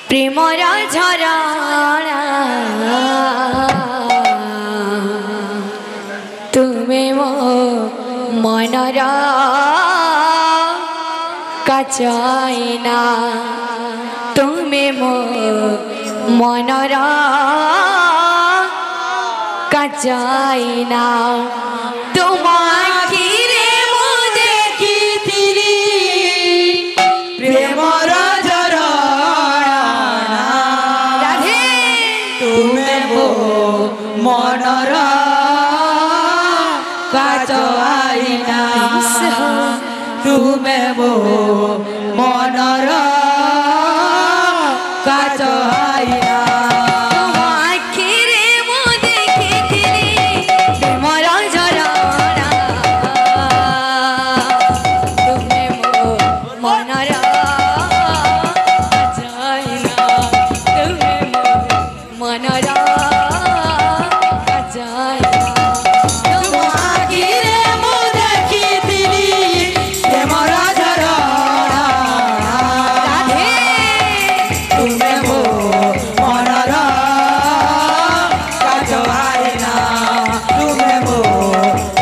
প্রেমরা ঝরা তুমি মো মনরা কাচাইনা তুমি মো মনরা কাচাইনা তোমাকে রে মো দেখিতিলি প্রেমর ঝরা রাধে তুমি মো মনর কাচ আইনা তুমি মো মনর কাচ আইনা তোমাকে রে মো দেখিতিলি প্রেমরা ঝরা তুমি মো মনরা কাচাইনা তুমি মো মনরা কাচাইনা তোমাকে রে মো দেখিতিলি প্রেমর ঝরা রাধে তুমি মো মনর কাচ আইনা তুমি মো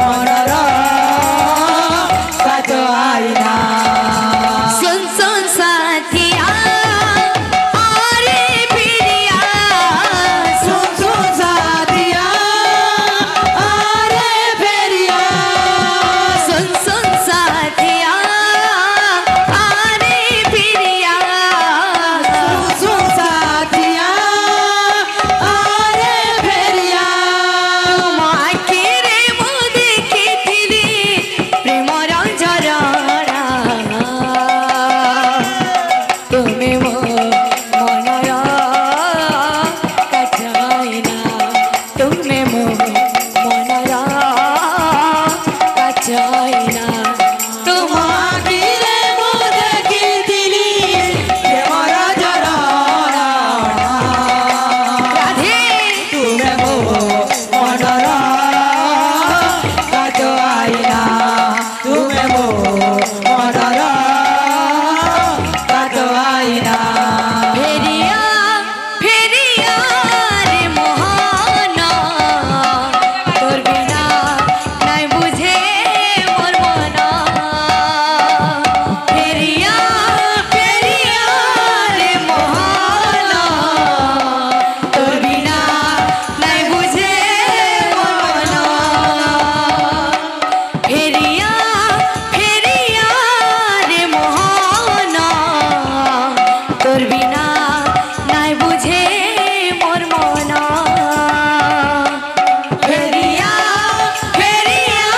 মনর কাচ আইনা सुन सुन साथिया आरे पिरिया सुन सुन साथिया आरे फेरिया सुन सुन साथिया आरे पिरिया सुन साथिया आरे फेरिया তোমাকে রে মো দেখিতিলি প্রেমর ঝরা তুমি মো মনরা কাচাইনা তুমি মো মনরা কাচাইনা তোমাকে রে মো দেখিতিলি প্রেমর ঝরা রাধে তুমি মো মনর কাচ আইনা তুমি মো মনর কাচ আইনা ফেরিয়া ফেরিয়া রে মোহনা তোর বিনা নাই বুঝে মোর মনা ফেরিয়া ফেরিয়া রে মোহনা তোর বিনা নাই বুঝে মোর মনা ফেরিয়া ফেরিয়া রে মোহনা তোর বিনা নাই বুঝে মোর মনা ফেরিয়া ফেরিয়া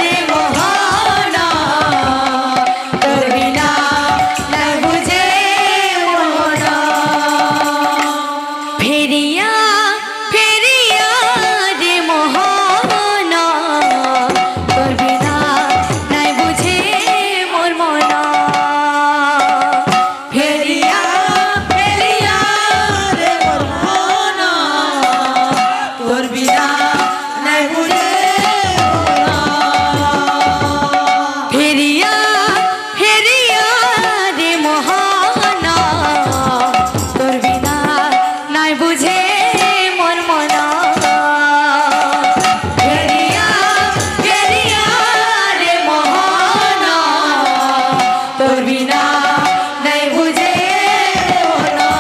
রে মোহনা তোর বিনা নাই বুঝে মোর মনা ফেরিয়া ফেরিয়া রে মোহনা তোর বিনা নাই বুঝে মোর মনা ফেরিয়া ফেরিয়া রে মোহনা তোর বিনা নাই বুঝে ফেরিয়া ফেরিয়া রে মোহনা তোর বিনা নাই বুঝে মোর মনা ফেরিয়া ফেরিয়া রে মোহনা তোর বিনা নাই বুঝে মনা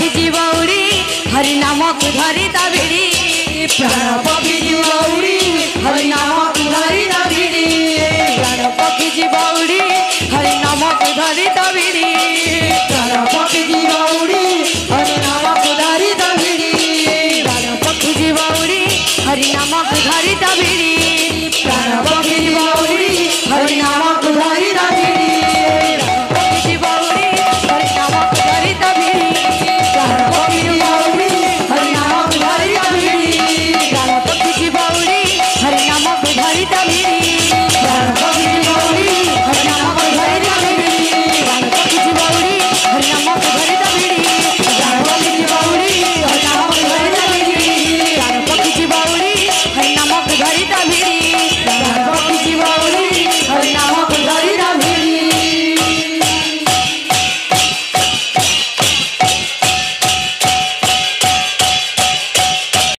ଭିଜି ବଉଡ଼ି ହରି ନାମକୁ ଧରି ତା ଭିଡ଼ି ପ୍ରାଣ ପବିଜି ବଉଡ଼ି